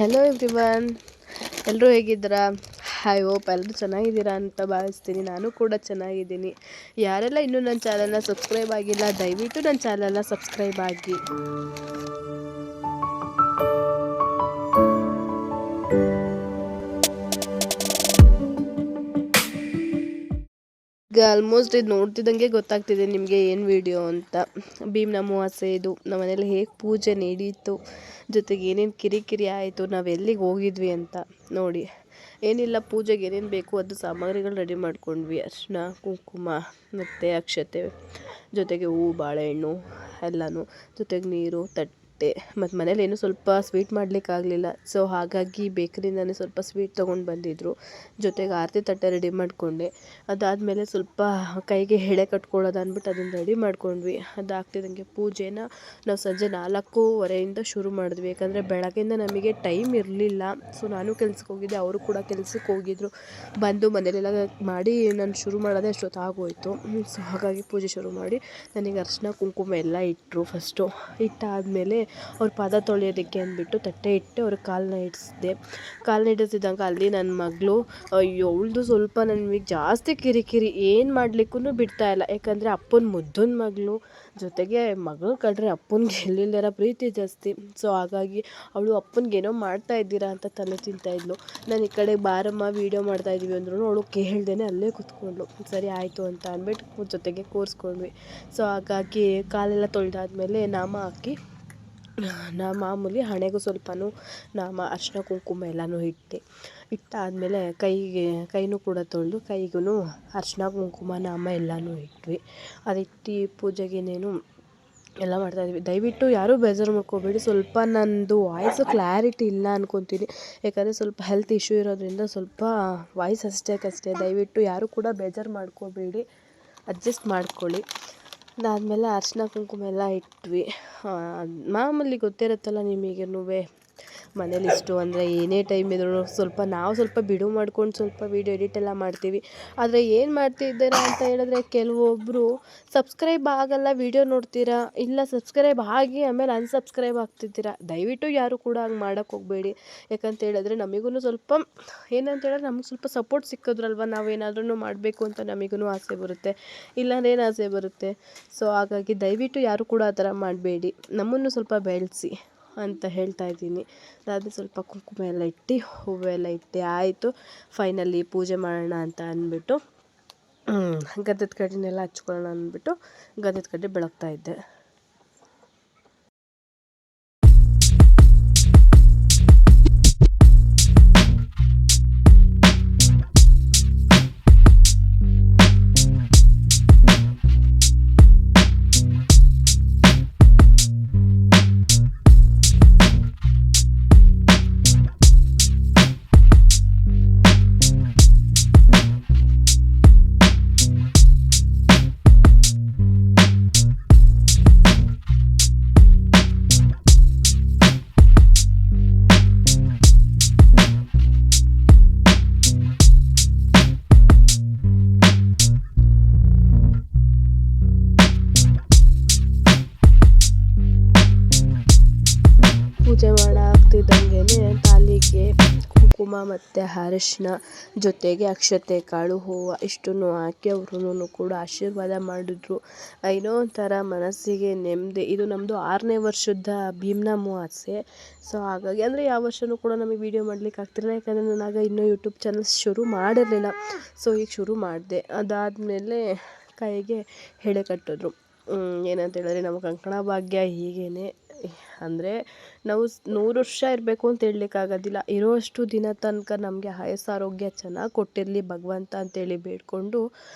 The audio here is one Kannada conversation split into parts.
ಹಲೋ ಎವ್ರಿವನ್, ಎಲ್ಲರೂ ಹೇಗಿದ್ದೀರಾ? ಐ ಹೋಪ್ ಎಲ್ಲರೂ ಚೆನ್ನಾಗಿದ್ದೀರಾ ಅಂತ ಭಾವಿಸ್ತೀನಿ. ನಾನು ಕೂಡ ಚೆನ್ನಾಗಿದ್ದೀನಿ. ಯಾರೆಲ್ಲ ಇನ್ನೂ ನನ್ನ ಚಾನಲ್ನ ಸಬ್ಸ್ಕ್ರೈಬ್ ಆಗಿಲ್ಲ, ದಯವಿಟ್ಟು ನನ್ನ ಚಾನಲ್ನ ಸಬ್ಸ್ಕ್ರೈಬ್ ಆಗಿ. ಈಗ ಆಲ್ಮೋಸ್ಟ್ ಇದು ನೋಡ್ತಿದ್ದಂಗೆ ಗೊತ್ತಾಗ್ತಿದೆ ನಿಮಗೆ ಏನು ವಿಡಿಯೋ ಅಂತ. ಭೀಮ್ನ ಅಮಾವಾಸ್ಯೆ ಇದು ನಮ್ಮ ಮನೇಲಿ ಹೇಗೆ ಪೂಜೆ ನಡೀತು, ಜೊತೆಗೆ ಏನೇನು ಕಿರಿಕಿರಿ ಆಯಿತು, ನಾವು ಎಲ್ಲಿಗೆ ಹೋಗಿದ್ವಿ ಅಂತ ನೋಡಿ. ಏನಿಲ್ಲ, ಪೂಜೆಗೆ ಏನೇನು ಬೇಕು ಅದು ಸಾಮಗ್ರಿಗಳು ರೆಡಿ ಮಾಡ್ಕೊಂಡ್ವಿ. ಅರಿಶಿನ, ಕುಂಕುಮ ಮತ್ತು ಅಕ್ಷತೆ, ಜೊತೆಗೆ ಹೂವು, ಬಾಳೆಹಣ್ಣು ಎಲ್ಲನೂ, ಜೊತೆಗೆ ನೀರು, ತಟ್ಟೆ. ಮತ್ತು ಮನೇಲಿ ಏನೂ ಸ್ವಲ್ಪ ಸ್ವೀಟ್ ಮಾಡಲಿಕ್ಕಾಗಲಿಲ್ಲ, ಸೊ ಹಾಗಾಗಿ ಬೇಕರಿಯಿಂದನೇ ಸ್ವಲ್ಪ ಸ್ವೀಟ್ ತೊಗೊಂಡು ಬಂದಿದ್ದರು. ಜೊತೆಗೆ ಆರತಿ ತಟ್ಟೆ ರೆಡಿ ಮಾಡಿಕೊಂಡೆ. ಅದಾದಮೇಲೆ ಸ್ವಲ್ಪ ಕೈಗೆ ಎಳೆ ಕಟ್ಕೊಳ್ಳೋದು ಅಂದ್ಬಿಟ್ಟು ಅದನ್ನು ರೆಡಿ ಮಾಡ್ಕೊಂಡ್ವಿ. ಅದಾಗ್ತಿದ್ದಂಗೆ ಪೂಜೆನ ನಾವು ಸಂಜೆ 4:30 ಶುರು ಮಾಡಿದ್ವಿ. ಯಾಕಂದರೆ ಬೆಳಗ್ಗೆಯಿಂದ ನಮಗೆ ಟೈಮ್ ಇರಲಿಲ್ಲ. ಸೊ ನಾನು ಕೆಲ್ಸಕ್ಕೆ ಹೋಗಿದ್ದೆ, ಅವರು ಕೂಡ ಕೆಲ್ಸಕ್ಕೆ ಹೋಗಿದ್ದರು. ಬಂದು ಮನೇಲೆಲ್ಲ ಮಾಡಿ ನಾನು ಶುರು ಮಾಡೋದೇ ಅಷ್ಟೊತ್ತಾಗೋಯಿತು. ಸೊ ಹಾಗಾಗಿ ಪೂಜೆ ಶುರು ಮಾಡಿ ನನಗೆ ಅರಿಶಿನ ಕುಂಕುಮ ಎಲ್ಲ ಇಟ್ಟರು. ಫಸ್ಟು ಇಟ್ಟಾದಮೇಲೆ ಅವ್ರ ಪಾದ ತೊಳೆಯೋದಕ್ಕೆ ಅಂದ್ಬಿಟ್ಟು ತಟ್ಟೆ ಇಟ್ಟು ಅವ್ರ ಕಾಲನ್ನ ಇಡಿಸಿದೆ. ಕಾಲನ್ನ ಇಡಿಸಿದಾಗ ಅಲ್ಲಿ ನನ್ನ ಮಗಳು, ಅಯ್ಯೋ ಅವಳದು ಸ್ವಲ್ಪ ನನಗೆ ಜಾಸ್ತಿ ಕಿರಿಕಿರಿ, ಏನು ಮಾಡಲಿಕ್ಕೂ ಬಿಡ್ತಾಯಿಲ್ಲ. ಯಾಕಂದರೆ ಅಪ್ಪನ ಮುದ್ದನ ಮಗಳು, ಜೊತೆಗೆ ಮಗಳು ಕಂಡ್ರೆ ಅಪ್ಪನಿಗೆ ಎಲ್ಲಿಲ್ಲರ ಪ್ರೀತಿ ಜಾಸ್ತಿ. ಸೊ ಹಾಗಾಗಿ ಅವಳು ಅಪ್ಪನಿಗೇನೋ ಮಾಡ್ತಾ ಇದ್ದೀರಾ ಅಂತ ತಲೆ ತಿಂತಾಯಿದ್ಲು. ನಾನು ಈ ಕಡೆ ಬಾರಮ್ಮ ವೀಡಿಯೋ ಮಾಡ್ತಾಯಿದ್ದೀವಿ ಅಂದ್ರೂ ಅವಳು ಕೇಳ್ದೇನೆ ಅಲ್ಲೇ ಕೂತ್ಕೊಂಡ್ಳು. ಸರಿ ಆಯಿತು ಅಂತ ಅಂದ್ಬಿಟ್ಟು ಜೊತೆಗೆ ಕೂರಿಸ್ಕೊಂಡ್ವಿ. ಸೊ ಹಾಗಾಗಿ ಕಾಲೆಲ್ಲ ತೊಳೆದಾದ್ಮೇಲೆ ನಾಮ ಹಾಕಿ, ಮಾಮೂಲಿ ಹಣೆಗೂ ಸ್ವಲ್ಪನೂ ನಾಮ, ಅರಿಶಿನ ಕುಂಕುಮ ಎಲ್ಲನೂ ಇಟ್ಟಾದಮೇಲೆ ಕೈನೂ ಕೂಡ ತೊಳೆದು ಕೈಗೂ ಅರಿಶಿನ ಕುಂಕುಮ ನಾಮ ಎಲ್ಲನೂ ಇಟ್ವಿ. ಅದಿಟ್ಟು ಪೂಜೆಗೇನೇನು ಎಲ್ಲ ಮಾಡ್ತಾಯಿದ್ವಿ. ದಯವಿಟ್ಟು ಯಾರೂ ಬೇಜಾರು ಮಾಡ್ಕೋಬೇಡಿ, ಸ್ವಲ್ಪ ನನ್ನದು ವಾಯ್ಸು ಕ್ಲಾರಿಟಿ ಇಲ್ಲ ಅನ್ಕೊತೀನಿ. ಯಾಕಂದರೆ ಸ್ವಲ್ಪ ಹೆಲ್ತ್ ಇಶ್ಯೂ ಇರೋದ್ರಿಂದ ಸ್ವಲ್ಪ ವಾಯ್ಸ್ ಅಷ್ಟೇ. ದಯವಿಟ್ಟು ಯಾರೂ ಕೂಡ ಬೇಜಾರು ಮಾಡ್ಕೋಬೇಡಿ, ಅಡ್ಜಸ್ಟ್ ಮಾಡ್ಕೊಳ್ಳಿ. ಅದಾದಮೇಲೆ ಅರಿಶಿನ ಕುಂಕುಮ ಎಲ್ಲ ಇಟ್ವಿ. ಮಾಮೂಲಿ ಗೊತ್ತಿರುತ್ತಲ್ಲ ನಿಮಗೇನು, ಮನೇಲಿ ಇಷ್ಟು ಅಂದರೆ ಏನೇ ಟೈಮ್ ಇದ್ರೂ ನಾವು ಸ್ವಲ್ಪ ಬಿಡುವು ಮಾಡ್ಕೊಂಡು ಸ್ವಲ್ಪ ವೀಡಿಯೋ ಎಡಿಟ್ ಎಲ್ಲ ಮಾಡ್ತೀವಿ. ಆದರೆ ಏನು ಮಾಡ್ತಿದ್ದೀರಾ ಅಂತ ಹೇಳಿದ್ರೆ, ಕೆಲವೊಬ್ಬರು ಸಬ್ಸ್ಕ್ರೈಬ್ ಆಗಲ್ಲ, ವೀಡಿಯೋ ನೋಡ್ತೀರಾ, ಇಲ್ಲ ಸಬ್ಸ್ಕ್ರೈಬ್ ಆಗಿ ಆಮೇಲೆ ಅನ್ಸಬ್ಸ್ಕ್ರೈಬ್ ಆಗ್ತಿದ್ದೀರಾ. ದಯವಿಟ್ಟು ಯಾರು ಕೂಡ ಹಂಗೆ ಮಾಡೋಕ್ಕೆ ಹೋಗಬೇಡಿ. ಯಾಕಂತ ಹೇಳಿದ್ರೆ ನಮಗೂ ಸ್ವಲ್ಪ ಏನಂತ ಹೇಳಿದ್ರೆ ನಮಗೆ ಸ್ವಲ್ಪ ಸಪೋರ್ಟ್ ಸಿಕ್ಕಿದ್ರಲ್ವ ನಾವೇನಾದ್ರೂ ಮಾಡಬೇಕು ಅಂತ ನಮಗೂ ಆಸೆ ಬರುತ್ತೆ, ಇಲ್ಲಾಂದ್ರೆ ಏನು ಆಸೆ ಬರುತ್ತೆ. ಸೊ ಹಾಗಾಗಿ ದಯವಿಟ್ಟು ಯಾರು ಕೂಡ ಆ ಥರ ಮಾಡಬೇಡಿ, ನಮ್ಮನ್ನು ಸ್ವಲ್ಪ ಬೆಳೆಸಿ ಅಂತ ಹೇಳ್ತಾ ಇದ್ದೀನಿ. ಅದಾದರೆ ಸ್ವಲ್ಪ ಕುಂಕುಮ ಎಲ್ಲ ಇಟ್ಟು ಹೂವೆಲ್ಲ ಇಟ್ಟು ಆಯಿತು. ಫೈನಲಿ ಪೂಜೆ ಮಾಡೋಣ ಅಂತ ಅಂದ್ಬಿಟ್ಟು ಗಂಧದ ಕಡ್ಡಿನೆಲ್ಲ ಹಚ್ಕೊಳ್ಳೋಣ ಅಂದ್ಬಿಟ್ಟು ಗಂಧದ ಕಡ್ಡಿ ಬೆಳಗ್ತಾ ಇದ್ದೆ. ಪೂಜೆ ಮಾಡಾಗ್ತಿದ್ದಂಗೆ ತಾಲಿಗೆ ಕುಂಕುಮ ಮತ್ತು ಅರಿಶಿನ, ಜೊತೆಗೆ ಅಕ್ಷತೆ, ಕಾಳು, ಹೂವು ಇಷ್ಟನ್ನು ಹಾಕಿ ಅವ್ರೂ ಕೂಡ ಆಶೀರ್ವಾದ ಮಾಡಿದ್ರು. ಏನೋ ಒಂಥರ ಮನಸ್ಸಿಗೆ ನೆಮ್ಮದಿ. ಇದು ನಮ್ಮದು 6ನೇ ವರ್ಷದ ಭೀಮ್ನ ಅಮಾವಾಸ್ಯೆ. ಸೊ ಹಾಗಾಗಿ ಅಂದರೆ ಯಾವ ವರ್ಷವೂ ಕೂಡ ನಮಗೆ ವೀಡಿಯೋ ಮಾಡ್ಲಿಕ್ಕೆ ಆಗ್ತಿರಲಿಲ್ಲ, ಯಾಕಂದರೆ ನಾನಾಗ ಇನ್ನೂ ಯೂಟ್ಯೂಬ್ ಚಾನಲ್ಸ್ ಶುರು ಮಾಡಿರಲಿಲ್ಲ. ಸೊ ಈಗ ಶುರು ಮಾಡಿದೆ. ಅದಾದಮೇಲೆ ಕೈಗೆ ಎಳೆ ಕಟ್ಟಿದ್ರು. ಏನಂತ ಹೇಳಿದ್ರೆ ನಮ್ಮ ಕಂಕಣ ಭಾಗ್ಯ ಹೀಗೇ, ಅಂದರೆ ನಾವು 100 ವರ್ಷ ಇರಬೇಕು ಅಂತ ಹೇಳಲಿಕ್ಕಾಗೋದಿಲ್ಲ. ಇರೋಷ್ಟು ದಿನ ತನಕ ನಮಗೆ ಆಯಸ್ಸು ಆರೋಗ್ಯ ಚೆನ್ನಾಗಿ ಕೊಟ್ಟಿರಲಿ ಭಗವಂತ ಅಂತೇಳಿ ಬೇಡಿಕೊಂಡು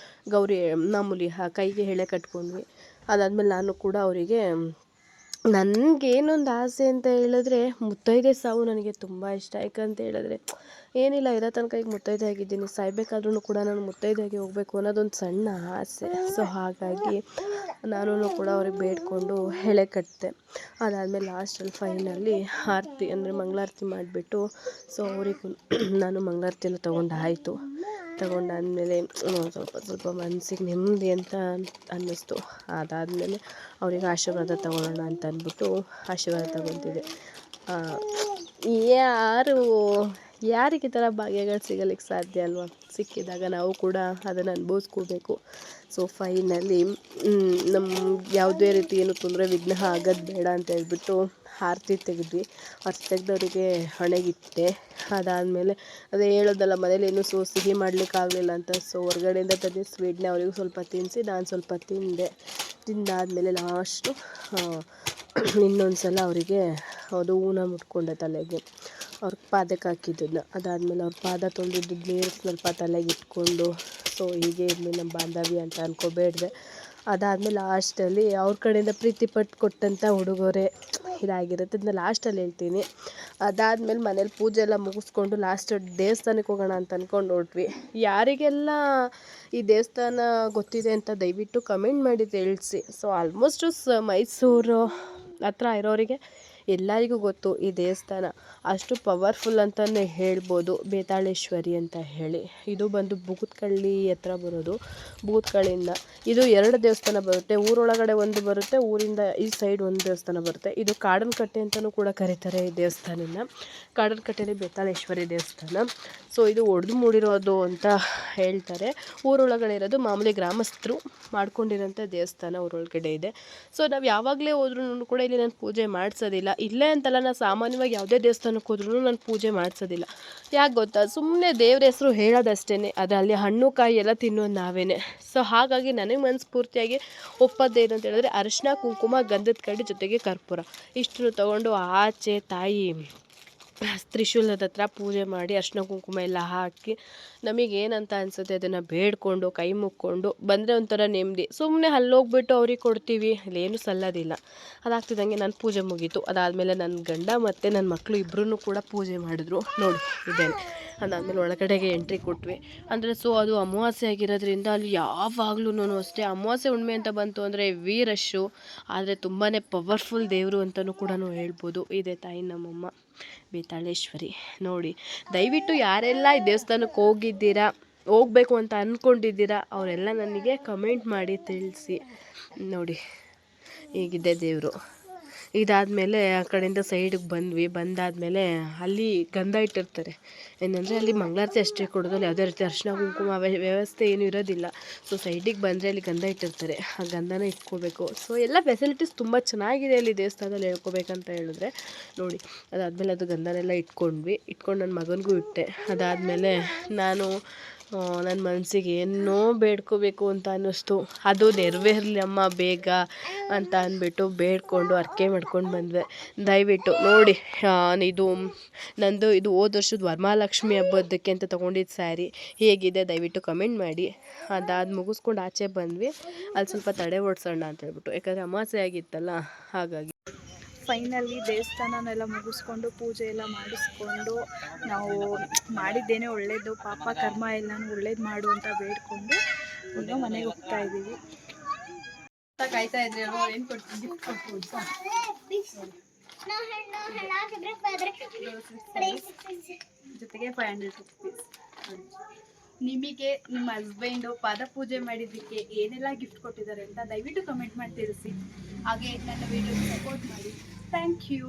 ಗೌರಿ ಮಾಮೂಲಿ ಕೈಗೆ ಎಳೆ ಕಟ್ಕೊಂಡ್ವಿ. ಅದಾದಮೇಲೆ ನಾನು ಕೂಡ ಅವರಿಗೆ, ನನಗೇನೊಂದು ಆಸೆ ಅಂತ ಹೇಳಿದ್ರೆ ಮುತ್ತೈದೆ ಸಾವು ನನಗೆ ತುಂಬ ಇಷ್ಟ. ಯಾಕಂತ ಹೇಳಿದ್ರೆ ಏನಿಲ್ಲ, ಇರೋ ತನಕ ಈಗ ಮುತ್ತೈದೆ ಆಗಿದ್ದೀನಿ, ಸಾಯ್ಬೇಕಾದ್ರೂ ಕೂಡ ನಾನು ಮುತ್ತೈದೆಯಾಗಿ ಹೋಗಬೇಕು ಅನ್ನೋದೊಂದು ಸಣ್ಣ ಆಸೆ. ಸೊ ಹಾಗಾಗಿ ನಾನು ಕೂಡ ಅವ್ರಿಗೆ ಬೇಡಿಕೊಂಡು ಎಳೆ ಕಟ್ಟಿದೆ. ಅದಾದಮೇಲೆ ಲಾಸ್ಟಲ್ಲಿ ಫೈನಲಿ ಆರತಿ ಅಂದರೆ ಮಂಗಳಾರತಿ ಮಾಡಿಬಿಟ್ಟು, ಸೊ ಅವರಿಗೂ ನಾನು ಮಂಗಳಾರತಿ ಎಲ್ಲ ತಗೊಂಡಾದ್ಮೇಲೆ ಸ್ವಲ್ಪ ಮನಸ್ಸಿಗೆ ನೆಮ್ಮದಿ ಅಂತ ಅನ್ನಿಸ್ತು. ಅದಾದಮೇಲೆ ಅವರಿಗೆ ಆಶೀರ್ವಾದ ತಗೊಳ್ಳೋಣ ಅಂತ ಅಂದ್ಬಿಟ್ಟು ಆಶೀರ್ವಾದ ತಗೊತಿದ್ದೆ. ಯಾರು ಯಾರಿಗೆ ಈ ಥರ ಭಾಗ್ಯಗಳು ಸಿಗಲಿಕ್ಕೆ ಸಾಧ್ಯ ಅಲ್ವಾ? ಸಿಕ್ಕಿದಾಗ ನಾವು ಕೂಡ ಅದನ್ನು ಅನುಭವಿಸ್ಕೋಬೇಕು. ಸೊ ಫೈನಲಿ ನಮ್ಗೆ ಯಾವುದೇ ರೀತಿ ಏನು ತೊಂದರೆ ವಿಘ್ನ ಆಗೋದು ಬೇಡ ಅಂತ ಹೇಳ್ಬಿಟ್ಟು ಆರತಿ ತೆಗೆದ್ವಿ. ಆರತಿ ತೆಗೆದವರಿಗೆ ಹಣೆಗಿಟ್ಟೆ. ಅದಾದಮೇಲೆ ಅದೇ ಹೇಳೋದಲ್ಲ, ಮನೇಲಿ ಏನೂ ಸಿಹಿ ಮಾಡಲಿಕ್ಕಾಗಲಿಲ್ಲ ಅಂತ. ಸೊ ಹೊರ್ಗಡೆಯಿಂದ ತಂದು ಸ್ವೀಟ್ನ ಅವರಿಗೂ ಸ್ವಲ್ಪ ತಿನ್ನಿಸಿ ನಾನು ಸ್ವಲ್ಪ ತಿಂದೆ. ತಿಂದಾದಮೇಲೆ ಲಾಸ್ಟು ಇನ್ನೊಂದು ಸಲ ಅವರಿಗೆ ಅದು ಹೂನ ಮುಟ್ಕೊಂಡೆ ತಲೆಗೆ, ಅವ್ರ ಪಾದಕ್ಕೆ ಹಾಕಿದ್ದನ್ನು. ಅದಾದಮೇಲೆ ಅವ್ರ ಪಾದ ತೊಳೆದಿದ್ದು ನೀರು ಸ್ವಲ್ಪ ತಲೆಗೆ ಇಟ್ಕೊಂಡು, ಸೊ ಹೀಗೆ ಇರಲಿ ನಮ್ಮ ಬಾಂಧವ್ಯ ಅಂತ ಅಂದ್ಕೋಬೇಡ್ದೆ. ಅದಾದಮೇಲೆ ಲಾಸ್ಟಲ್ಲಿ ಅವ್ರ ಕಡೆಯಿಂದ ಪ್ರೀತಿ ಪಟ್ಟು ಕೊಟ್ಟಂಥ ಉಡುಗೊರೆ ಇದಾಗಿರುತ್ತೆ. ಅದನ್ನ ಲಾಸ್ಟಲ್ಲಿ ಹೇಳ್ತೀನಿ. ಅದಾದಮೇಲೆ ಮನೇಲಿ ಪೂಜೆ ಎಲ್ಲ ಮುಗಿಸ್ಕೊಂಡು ಲಾಸ್ಟ್ ದೇವಸ್ಥಾನಕ್ಕೆ ಹೋಗೋಣ ಅಂತ ಅಂದ್ಕೊಂಡು ಹೊರಟ್ವಿ. ಯಾರಿಗೆಲ್ಲ ಈ ದೇವಸ್ಥಾನ ಗೊತ್ತಿದೆ ಅಂತ ದಯವಿಟ್ಟು ಕಮೆಂಟ್ ಮಾಡಿ ತಿಳಿಸಿ. ಸೊ ಆಲ್ಮೋಸ್ಟು ಮೈಸೂರು ಹತ್ರ ಇರೋರಿಗೆ ಎಲ್ಲರಿಗೂ ಗೊತ್ತು ಈ ದೇವಸ್ಥಾನ. ಅಷ್ಟು ಪವರ್ಫುಲ್ ಅಂತಲೇ ಹೇಳ್ಬೋದು. ಬೇತಾಳೇಶ್ವರಿ ಅಂತ ಹೇಳಿ. ಇದು ಬಂದು ಬೂತ್ಕಳ್ಳಿ ಹತ್ರ ಬರೋದು. ಬೂತ್ಕಳ್ಳಿಯಿಂದ ಇದು 2 ದೇವಸ್ಥಾನ ಬರುತ್ತೆ. ಊರೊಳಗಡೆ ಒಂದು ಬರುತ್ತೆ, ಊರಿಂದ ಈ ಸೈಡ್ ಒಂದು ದೇವಸ್ಥಾನ ಬರುತ್ತೆ. ಇದು ಕಾಡನಕಟ್ಟೆ ಅಂತಲೂ ಕೂಡ ಕರೀತಾರೆ ಈ ದೇವಸ್ಥಾನನ. ಕಾಡನಕಟ್ಟೆಯಲ್ಲಿ ಬೇತಾಳೇಶ್ವರಿ ದೇವಸ್ಥಾನ. ಸೊ ಇದು ಒಡೆದು ಮೂಡಿರೋದು ಅಂತ ಹೇಳ್ತಾರೆ. ಊರೊಳಗಡೆ ಇರೋದು ಮಾಮೂಲಿ ಗ್ರಾಮಸ್ಥರು ಮಾಡ್ಕೊಂಡಿರೋಂಥ ದೇವಸ್ಥಾನ ಊರೊಳಗಡೆ ಇದೆ. ಸೊ ನಾವು ಯಾವಾಗಲೇ ಹೋದ್ರೂ ಕೂಡ ಇಲ್ಲಿ ನಾನು ಪೂಜೆ ಮಾಡಿಸೋದಿಲ್ಲ. ಇಲ್ಲೇ ಅಂತಲ್ಲ, ನಾನು ಸಾಮಾನ್ಯವಾಗಿ ಯಾವುದೇ ದೇವಸ್ಥಾನಕ್ಕೆ ಹೋದ್ರೂ ನಾನು ಪೂಜೆ ಮಾಡಿಸೋದಿಲ್ಲ. ಯಾಕೆ ಗೊತ್ತಾ? ಸುಮ್ಮನೆ ದೇವ್ರ ಹೆಸರು ಹೇಳೋದಷ್ಟೇ. ಅದು ಅಲ್ಲಿ ಹಣ್ಣು ಕಾಯಿ ಎಲ್ಲ ತಿನ್ನೋದು ನಾವೇನೆ. ಸೊ ಹಾಗಾಗಿ ನನಗೆ ಮನಸ್ಫೂರ್ತಿಯಾಗಿ ಒಪ್ಪೋದೇನು ಅಂತ ಹೇಳಿದ್ರೆ ಅರಿಶಿನ ಕುಂಕುಮ ಗಂಧದ ಕಡ್ಡಿ ಜೊತೆಗೆ ಕರ್ಪೂರ ಇಷ್ಟನ್ನು ತೊಗೊಂಡು ಆಚೆ ತಾಯಿ ತ್ರಿಶೂಲದ ಹತ್ರ ಪೂಜೆ ಮಾಡಿ ಅರಿಶಿನ ಕುಂಕುಮ ಎಲ್ಲ ಹಾಕಿ ನಮಗೇನಂತ ಅನಿಸುತ್ತೆ ಅದನ್ನು ಬೇಡಿಕೊಂಡು ಕೈ ಮುಕ್ಕೊಂಡು ಬಂದರೆ ಒಂಥರ ನೆಮ್ಮದಿ. ಸುಮ್ಮನೆ ಅಲ್ಲೋಗ್ಬಿಟ್ಟು ಅವ್ರಿಗೆ ಕೊಡ್ತೀವಿ, ಅಲ್ಲೇನು ಸಲ್ಲೋದಿಲ್ಲ. ಅದಾಗ್ತಿದ್ದಂಗೆ ನಾನು ಪೂಜೆ ಮುಗೀತು. ಅದಾದಮೇಲೆ ನನ್ನ ಗಂಡ ಮತ್ತು ನನ್ನ ಮಕ್ಕಳು ಇಬ್ಬರೂ ಕೂಡ ಪೂಜೆ ಮಾಡಿದ್ರು. ನೋಡಿ ಇದೇನೆ. ಅದಾದಮೇಲೆ ಒಳಗಡೆಗೆ ಎಂಟ್ರಿ ಕೊಟ್ವಿ. ಅಂದರೆ ಸೊ ಅದು ಅಮಾವಾಸ್ಯೆ ಆಗಿರೋದ್ರಿಂದ ಅಲ್ಲಿ ಯಾವಾಗ್ಲೂ ಅಷ್ಟೇ ಅಮಾವಾಸ್ಯೆ ಹುಣ್ಣಿಮೆ ಅಂತ ಬಂತು ಅಂದರೆ ರಶ್ಶು. ಆದರೆ ತುಂಬಾ ಪವರ್ಫುಲ್ ದೇವರು ಅಂತಲೂ ಕೂಡ ಹೇಳ್ಬೋದು. ಇದೆ ತಾಯಿ ನಮ್ಮಮ್ಮ ಬೇತಾಳೇಶ್ವರಿ. ನೋಡಿ, ದಯವಿಟ್ಟು ಯಾರೆಲ್ಲ ಈ ದೇವಸ್ಥಾನಕ್ಕೆ ಹೋಗಿದ್ದೀರಾ, ಹೋಗಬೇಕು ಅಂತ ಅಂದ್ಕೊಂಡಿದ್ದೀರಾ ಅವರೆಲ್ಲ ನನಗೆ ಕಮೆಂಟ್ ಮಾಡಿ ತಿಳಿಸಿ. ನೋಡಿ ಹೀಗಿದೆ ದೇವರು. ಇದಾದಮೇಲೆ ಆ ಕಡೆಯಿಂದ ಸೈಡಿಗೆ ಬಂದ್ವಿ. ಬಂದಾದಮೇಲೆ ಅಲ್ಲಿ ಗಂಧ ಇಟ್ಟಿರ್ತಾರೆ. ಏನಂದರೆ ಅಲ್ಲಿ ಮಂಗಳಾರತಿ ಅಷ್ಟೇ ಕೊಡೋದು, ಅಲ್ಲಿ ಯಾವುದೇ ರೀತಿ ಅರಿಶಿನ ಕುಂಕುಮ ವ್ಯವಸ್ಥೆ ಏನೂ ಇರೋದಿಲ್ಲ. ಸೊ ಸೈಡಿಗೆ ಬಂದರೆ ಅಲ್ಲಿ ಗಂಧ ಇಟ್ಟಿರ್ತಾರೆ, ಆ ಗಂಧನ ಇಟ್ಕೋಬೇಕು. ಸೊ ಎಲ್ಲ ಫೆಸಿಲಿಟೀಸ್ ತುಂಬ ಚೆನ್ನಾಗಿದೆ ಅಲ್ಲಿ ದೇವಸ್ಥಾನದಲ್ಲಿ ಹೇಳ್ಕೊಬೇಕಂತ ಹೇಳಿದ್ರೆ. ನೋಡಿ ಅದಾದಮೇಲೆ ಅದು ಗಂಧನೆಲ್ಲ ಇಟ್ಕೊಂಡು ನನ್ನ ಮಗನಿಗೂ ಇಟ್ಟೆ. ಅದಾದಮೇಲೆ ನಾನು ನನ್ನ ಮನಸ್ಸಿಗೆ ಏನೋ ಬೇಡ್ಕೋಬೇಕು ಅಂತ ಅನ್ನಿಸ್ತು. ಅದು ನೆರವೇರಲಿ ಅಮ್ಮ ಬೇಗ ಅಂತ ಅಂದ್ಬಿಟ್ಟು ಬೇಡ್ಕೊಂಡು ಹರಕೆ ಮಾಡ್ಕೊಂಡು ಬಂದ್ವಿ. ದಯವಿಟ್ಟು ನೋಡಿ, ಇದು ನಂದು ಇದು ಹೋದ ವರ್ಷದ ವರಮಹಾಲಕ್ಷ್ಮಿ ಹಬ್ಬದಕ್ಕೆ ಅಂತ ತೊಗೊಂಡಿದ್ದು ಸ್ಯಾರಿ ಹೇಗಿದೆ ದಯವಿಟ್ಟು ಕಮೆಂಟ್ ಮಾಡಿ. ಅದಾದ ಮುಗಿಸ್ಕೊಂಡು ಆಚೆ ಬಂದ್ವಿ. ಅಲ್ಲಿ ಸ್ವಲ್ಪ ತಡೆ ಓಡಿಸೋಣ ಅಂತ ಹೇಳ್ಬಿಟ್ಟು, ಯಾಕಂದರೆ ಅಮಾವಾಸ್ಯೆ ಆಗಿತ್ತಲ್ಲ ಹಾಗಾಗಿ. ಫೈನಲಿ ದೇವಸ್ಥಾನನೆಲ್ಲ ಮುಗಿಸ್ಕೊಂಡು ಪೂಜೆ ಎಲ್ಲ ಮಾಡಿಸ್ಕೊಂಡು ನಾವು ಮಾಡಿದ್ದೇನೆ ಒಳ್ಳೇದು, ಪಾಪ ಕರ್ಮ ಎಲ್ಲನೂ ಒಳ್ಳೇದು ಮಾಡು ಅಂತ ಬೇಡ್ಕೊಂಡು ಈಗ ಮನೆಗೆ ಹೋಗ್ತಾ ಇದ್ದೀವಿ. ಕಾಯ್ತಾ ಇದ್ರೆ ಏನು ಕೊಡ್ತೀನಿ ಜೊತೆಗೆ 500 ರುಪೀಸ್. ನಿಮಗೆ ನಿಮ್ಮ ಹಸ್ಬೆಂಡು ಪಾದ ಪೂಜೆ ಮಾಡಿದ್ದಕ್ಕೆ ಏನೆಲ್ಲ ಗಿಫ್ಟ್ ಕೊಟ್ಟಿದ್ದಾರೆ ಅಂತ ದಯವಿಟ್ಟು ಕಮೆಂಟ್ ಮಾಡಿ ತಿಳಿಸಿ. ಹಾಗೆ ನನ್ನ ವಿಡಿಯೋಗೆ ಸಪೋರ್ಟ್ ಮಾಡಿ. Thank you.